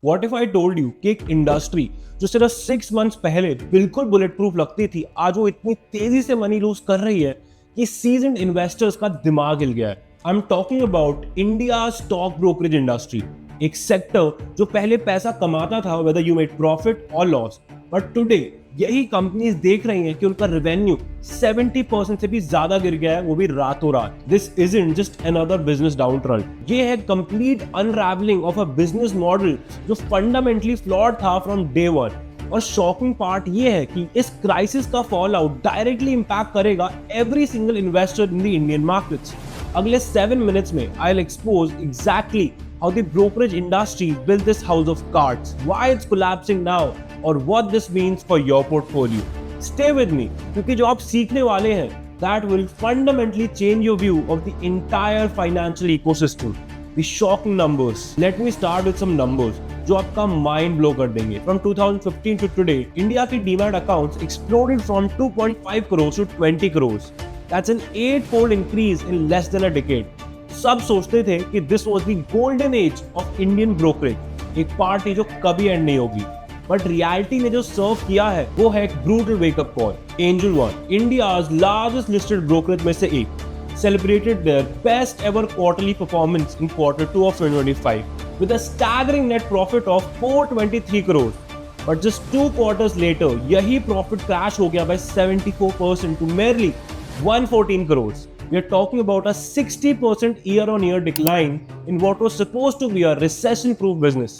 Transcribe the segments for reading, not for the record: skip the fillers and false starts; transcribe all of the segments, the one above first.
What if I told you कि एक industry जो सिर्फ 6 मंथ्स पहले बिल्कुल बुलेट प्रूफ लगती थी, आज वो इतनी तेजी से मनी लूज कर रही है कि सीजन्ड इन्वेस्टर्स का दिमाग हिल गया है। I am talking about India stock brokerage industry, एक सेक्टर जो पहले पैसा कमाता था वेदर यू मेड प्रॉफिट और लॉस, बट टुडे यही कंपनीज देख रही हैं कि उनका रेवेन्यू 70% से भी ज्यादा गिर गया है, वो भी रातों रात। This isn't just another business downturn, ये है complete unravelling of a business model जो फंडामेंटली फ्लॉड था फ्रॉम डे वन। और शॉकिंग पार्ट ये है कि इस क्राइसिस का फॉल आउट डायरेक्टली इंपैक्ट करेगा every single investor in the Indian markets. अगले 7 मिनट्स में I will expose exactly how the brokerage industry built this house of cards, why it's collapsing now, or what this means for your portfolio. Stay with me, क्योंकि जो आप सीखने वाले हैं that will fundamentally change your view of the entire financial ecosystem. The shocking numbers. Let me start with some numbers जो आपका mind blow कर देंगे. From 2015 to today, India के demat accounts exploded from 2.5 crores to 20 crores. That's an 8-fold increase in less than a decade. सब सोचते थे कि this was the golden age of Indian brokerage, एक पार्टी जो कभी एंड नहीं होगी। बट रियलिटी ने जो सर्व किया है वो है एक brutal wake up call. Angel one, India's largest listed brokerage में से एक, celebrated their best ever quarterly performance in Q2 of 2025 with a staggering net profit of 423 crores. But just 2 quarters later, यही profit crash हो गया by 74% to merely 114 crores. We are talking about a 60% year-on-year decline in what was supposed to be a recession-proof business.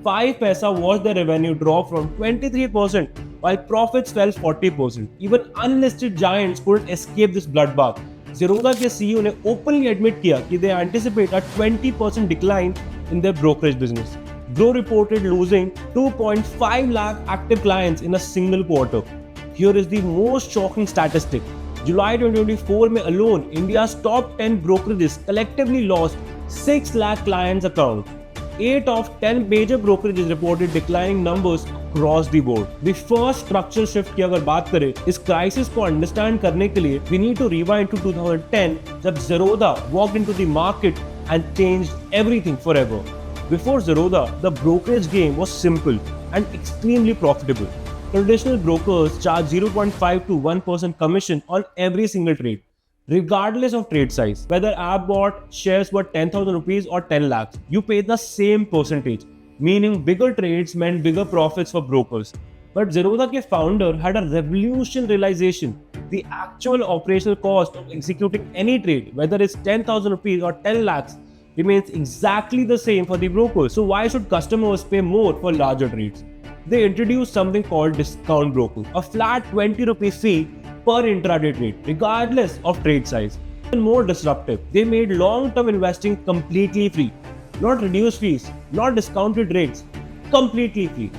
5 Paisa watched their revenue drop from 23% while profits fell 40%. Even unlisted giants couldn't escape this bloodbath. Zerodha के CEO ने openly admit किया कि they anticipate a 20% decline in their brokerage business. Groww reported losing 2.5 lakh active clients in a single quarter. Here is the most shocking statistic. July 2024 में alone, India's top 10 brokerages collectively lost 6 lakh clients account. 8 of 10 major brokerages reported declining numbers across the board. The first structural shift की अगर बात करें इस crisis को understand करने के लिए we need to rewind to 2010 जब Zerodha walked into the market and changed everything forever. Before Zerodha, the brokerage game was simple and extremely profitable. Traditional brokers charge 0.5 to 1% commission on every single trade, regardless of trade size. Whether app bought shares worth 10,000 rupees or 10 lakhs, you pay the same percentage, meaning bigger trades meant bigger profits for brokers. But Zerodha के founder had a revolution realization. The actual operational cost of executing any trade, whether it's 10,000 rupees or 10 lakhs, remains exactly the same for the brokers. So why should customers pay more for larger trades? They introduced something called discount broking, a flat 20 rupee fee per intraday trade, regardless of trade size. Even more disruptive, they made long-term investing completely free. Not reduced fees, not discounted rates, completely free.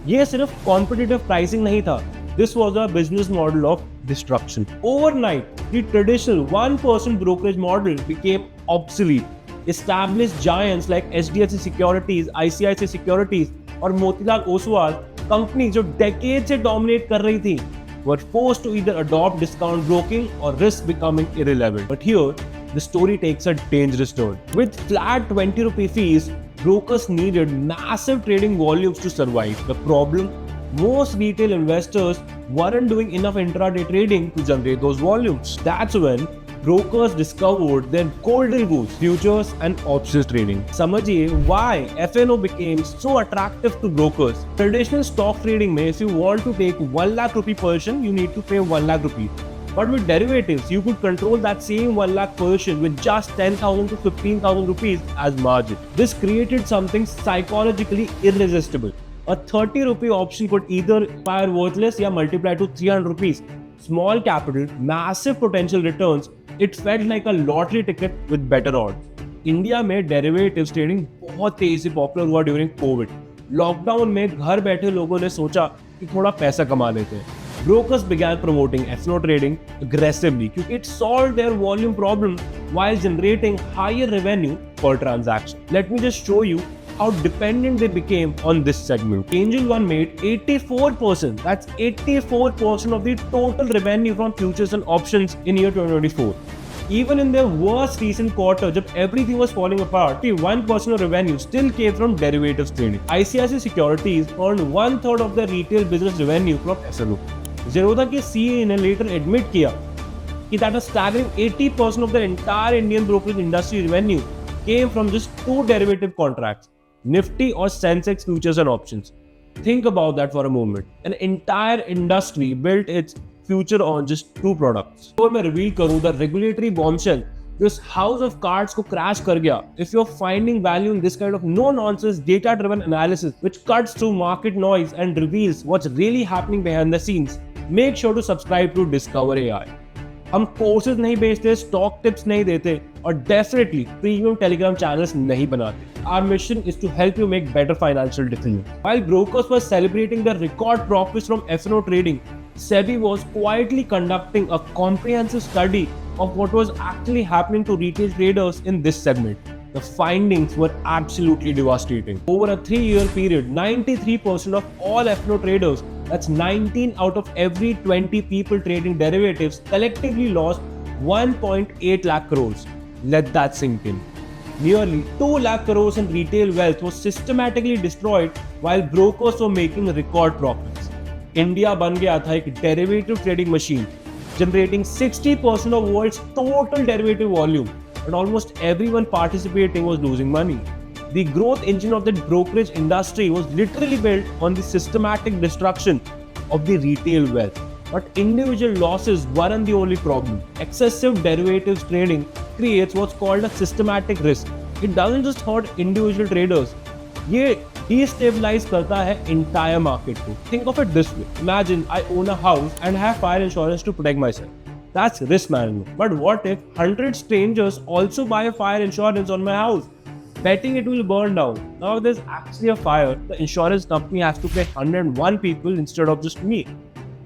ये सिर्फ competitive pricing नहीं था. This was a business model of disruption. Overnight, the traditional 1% brokerage model became obsolete. Established giants like HDFC Securities, ICICI Securities और Motilal Oswal, company जो decade से dominate कर रही थी, were forced to either adopt discount broking or risk becoming irrelevant. But here, the story takes a dangerous turn. With flat 20 rupee fees, brokers needed massive trading volumes to survive. The problem? Most retail investors weren't doing enough intraday trading to generate those volumes. That's when brokers discovered their golden goose, futures and options trading. समझिए why FNO became so attractive to brokers. Traditional stock trading में if you want to take 1 lakh rupee position, you need to pay 1 lakh rupees. But with derivatives, you could control that same 1 lakh position with just 10,000 to 15,000 rupees as margin. This created something psychologically irresistible. A 30 rupee option could either expire worthless या multiply to 300 rupees. Small capital, massive potential returns. It felt like a lottery ticket with better odds. India में derivatives trading बहुत तेजी से popular हुआ during Covid. Lockdown में घर बैठे लोगों ने सोचा कि थोड़ा पैसा कमा लेते हैं। Brokers began promoting FNO trading aggressively क्योंकि it solved their volume problem while generating higher revenue per transaction. Let me just show you how dependent they became on this segment. Angel One made 84%. That's 84% of the total revenue from futures and options in year 2024. Even in their worst recent quarter, जब everything was falling apart, 1% of revenue still came from derivatives trading. ICICI Securities earned 1/3 of their retail business revenue from F&O. Zerodha के CEO ने later admit किया कि that a staggering 80% of the entire Indian brokerage industry revenue came from just 2 derivative contracts, Nifty or Sensex futures and options. Think about that for a moment. An entire industry built its future on just 2 products. तो मैं reveal करूँ the regulatory bombshell जो इस house of cards को crash कर गया. If you're finding value in this kind of no-nonsense data-driven analysis which cuts through market noise and reveals what's really happening behind the scenes, make sure to subscribe to Discover AI. हम courses नहीं बेचते, stock tips नहीं देते और definitely premium Telegram channels नहीं बनाते. Our mission is to help you make better financial decisions. While brokers were celebrating the record profits from F&O trading, SEBI was quietly conducting a comprehensive study of what was actually happening to retail traders in this segment. The findings were absolutely devastating. Over a 3-year period, 93% of all F&O traders, that's 19 out of every 20 people trading derivatives, collectively lost 1.8 lakh crores. Let that sink in. Nearly 2 lakh crores in retail wealth was systematically destroyed while brokers were making record profits. India बन गया था एक derivative trading machine, generating 60% of world's total derivative volume, and almost everyone participating was losing money. The growth engine of the brokerage industry was literally built on the systematic destruction of the retail wealth. But individual losses weren't the only problem. Excessive derivatives trading creates what's called a systematic risk. It doesn't just hurt individual traders. ये destabilize करता है entire market को. Think of it this way. Imagine I own a house and have fire insurance to protect myself. That's risk management. But what if 100 strangers also buy a fire insurance on my house, betting it will burn down? Now if there's actually a fire, the insurance company has to pay 101 people instead of just me.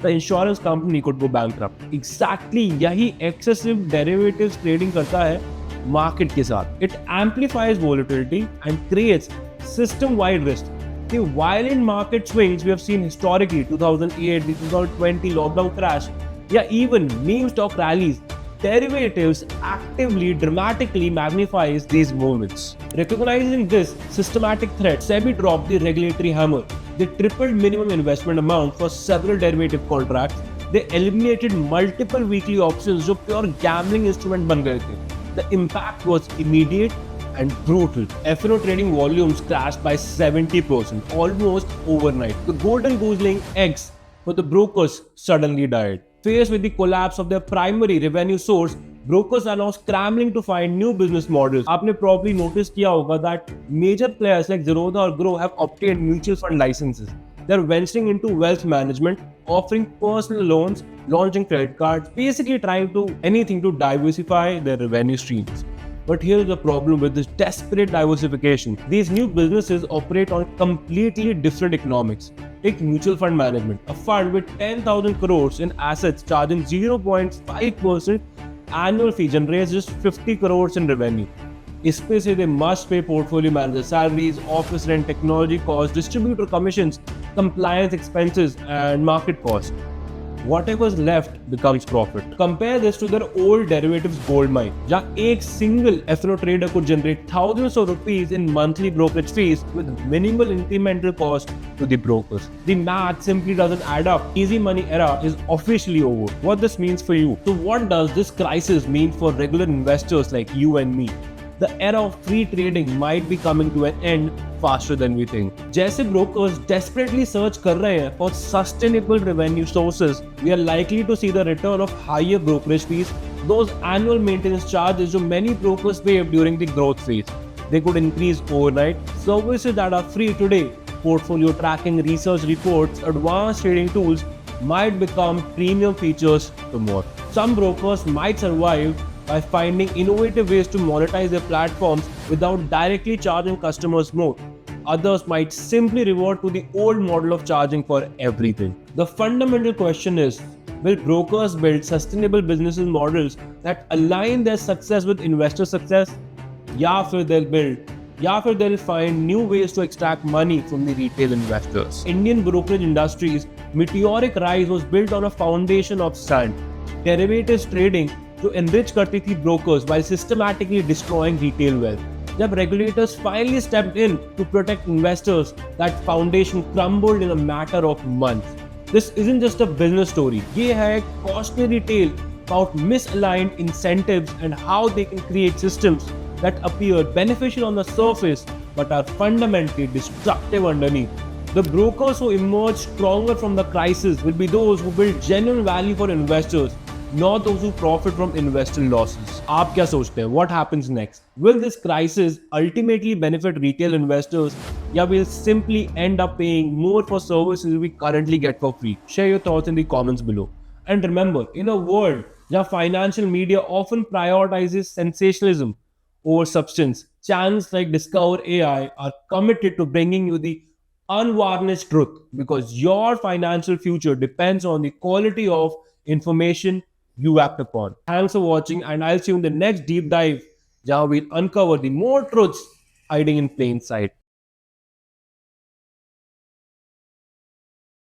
The insurance company could go bankrupt. Exactly यही excessive derivatives trading करता है market के साथ. It amplifies volatility and creates system-wide risk. The violent market swings we have seen historically, 2008, the 2020 lockdown crash, या even meme stock rallies, derivatives actively dramatically magnifies these movements. Recognizing this systematic threat, SEBI dropped the regulatory hammer. They tripled minimum investment amount for several derivative contracts. They eliminated multiple weekly options जो pure gambling instrument बन गए थे. The impact was immediate and brutal. F&O trading volumes crashed by 70%, almost overnight. The golden goose-laying eggs for the brokers suddenly died. Faced with the collapse of their primary revenue source, brokers are now scrambling to find new business models. आपने probably noticed किया होगा that major players like Zerodha or Groww have obtained mutual fund licenses. They're venturing into wealth management, offering personal loans, launching credit cards, basically trying to anything to diversify their revenue streams. But here's the problem with this desperate diversification. These new businesses operate on completely different economics. Take mutual fund management, a fund with 10,000 crores in assets charging 0.5% annual fee generates just 50 crores in revenue. इसपे से they must pay portfolio manager salaries, office rent, technology costs, distributor commissions, compliance expenses, and market costs. Whatever's left becomes profit. Compare this to their old derivatives gold mine, जहाँ एक single F&O trader could generate thousands of rupees in monthly brokerage fees with minimal incremental cost to the brokers. The math simply doesn't add up. Easy money era is officially over. What this means for you? So what does this crisis mean for regular investors like you and me? The era of free trading might be coming to an end faster than we think. जैसे brokers desperately search कर रहे हैं for sustainable revenue sources, we are likely to see the return of higher brokerage fees, those annual maintenance charges जो many brokers pay during the growth phase. They could increase overnight. Services that are free today, portfolio tracking, research reports, advanced trading tools, might become premium features tomorrow. Some brokers might survive by finding innovative ways to monetize their platforms without directly charging customers more. Others might simply revert to the old model of charging for everything. The fundamental question is, will brokers build sustainable business models that align their success with investor success? या फिर they'll find new ways to extract money from the retail investors. Indian brokerage industry's meteoric rise was built on a foundation of sand. Derivatives trading जो enrich करती थी brokers while systematically destroying retail wealth. जब regulators finally stepped in to protect investors, that foundation crumbled in a matter of months. This isn't just a business story. ये है एक cautionary tale about misaligned incentives and how they can create systems that appear beneficial on the surface but are fundamentally destructive underneath. The brokers who emerge stronger from the crisis will be those who build genuine value for investors, not those who profit from investor losses. आप क्या सोचते हैं? What happens next? Will this crisis ultimately benefit retail investors, या will simply end up paying more for services we currently get for free? Share your thoughts in the comments below. And remember, in a world where financial media often prioritizes sensationalism over substance, channels like Discover AI are committed to bringing you the unvarnished truth, because your financial future depends on the quality of information you act upon. Thanks for watching, and I'll see you in the next deep dive, where we'll uncover the more truths hiding in plain sight.